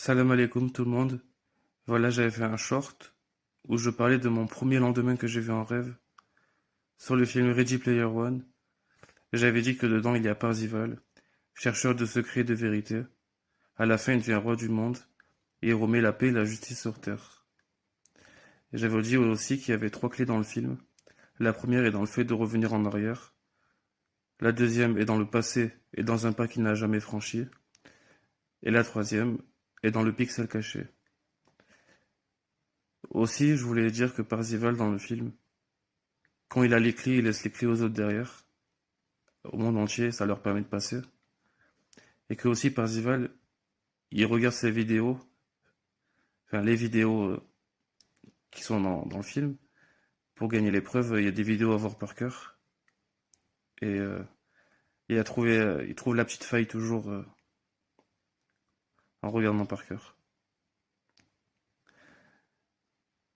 Salam alaikum tout le monde. Voilà, j'avais fait un short où je parlais de mon premier lendemain que j'ai vu en rêve sur le film Ready Player One. J'avais dit que dedans il y a Parzival, chercheur de secrets et de vérité. À la fin, il devient roi du monde et il remet la paix et la justice sur terre. Et j'avais dit aussi qu'il y avait trois clés dans le film. La première est dans le fait de revenir en arrière. La deuxième est dans le passé et dans un pas qu'il n'a jamais franchi. Et la troisième est dans le pixel caché. Aussi, je voulais dire que Parzival dans le film, quand il a les clés, il laisse les clés aux autres derrière. Au monde entier, ça leur permet de passer. Et que aussi Parzival, il regarde ses vidéos, enfin les vidéos qui sont dans le film, pour gagner l'épreuve. Il y a des vidéos à voir par cœur. Et il trouve la petite faille toujours en regardant par cœur.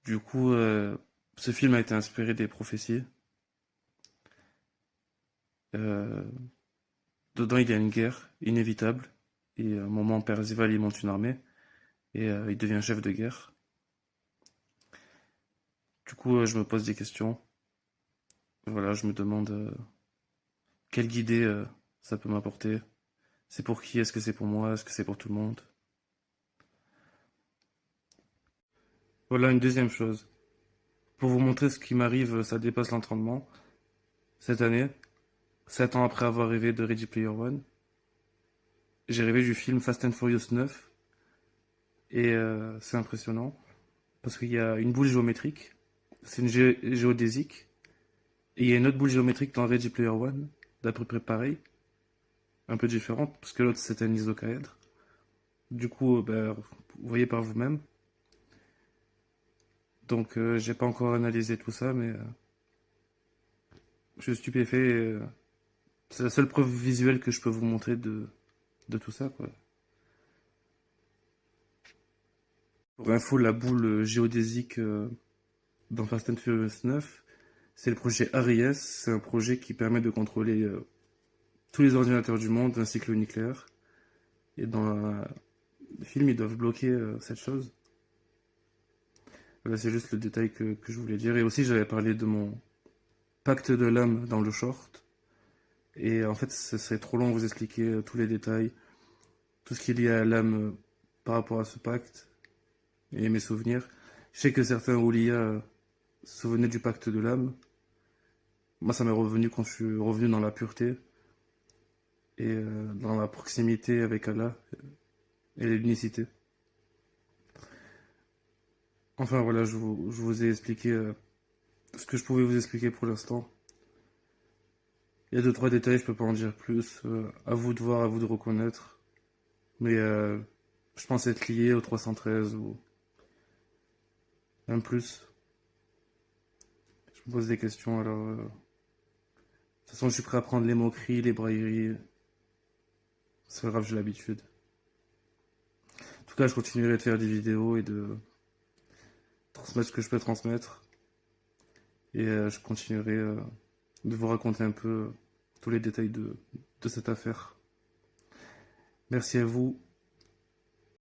Du coup, ce film a été inspiré des prophéties. Euh, Dedans, il y a une guerre inévitable. Et à un moment, Parzival, il monte une armée. Et il devient chef de guerre. Du coup, je me pose des questions. Voilà, je me demande quelle idée ça peut m'apporter. C'est pour qui? Est-ce que c'est pour moi? Est-ce que c'est pour tout le monde? Voilà une deuxième chose. Pour vous montrer ce qui m'arrive, ça dépasse l'entendement. Cette année, 7 ans après avoir rêvé de Ready Player One, j'ai rêvé du film Fast and Furious 9. Et c'est impressionnant. Parce qu'il y a une boule géométrique. C'est une géodésique. Et il y a une autre boule géométrique dans Ready Player One. D'à peu près pareil. Un peu différente. Parce que l'autre c'était un isocaèdre. Du coup, ben, vous voyez par vous-même. Donc, j'ai pas encore analysé tout ça, mais je suis stupéfait. C'est la seule preuve visuelle que je peux vous montrer de tout ça, quoi. Pour info, la boule géodésique dans Fast and Furious 9, c'est le projet ARIES. C'est un projet qui permet de contrôler tous les ordinateurs du monde ainsi que le nucléaire. Et dans le film, ils doivent bloquer cette chose. Voilà, c'est juste le détail que je voulais dire. Et aussi, j'avais parlé de mon pacte de l'âme dans le short. Et en fait, ce serait trop long de vous expliquer tous les détails, tout ce qui est lié à l'âme par rapport à ce pacte et mes souvenirs. Je sais que certains Ouliya se souvenaient du pacte de l'âme. Moi, ça m'est revenu quand je suis revenu dans la pureté et dans la proximité avec Allah et l'unicité. Enfin voilà, je vous ai expliqué ce que je pouvais vous expliquer pour l'instant. Il y a deux, trois détails, je peux pas en dire plus. À vous de voir, à vous de reconnaître. Mais je pense être lié au 313 ou même plus. Je me pose des questions alors. De toute façon, je suis prêt à prendre les moqueries, les brailleries. C'est pas grave, j'ai l'habitude. En tout cas, je continuerai de faire des vidéos et de transmettre ce que je peux transmettre. Et je continuerai de vous raconter un peu tous les détails de cette affaire. Merci à vous.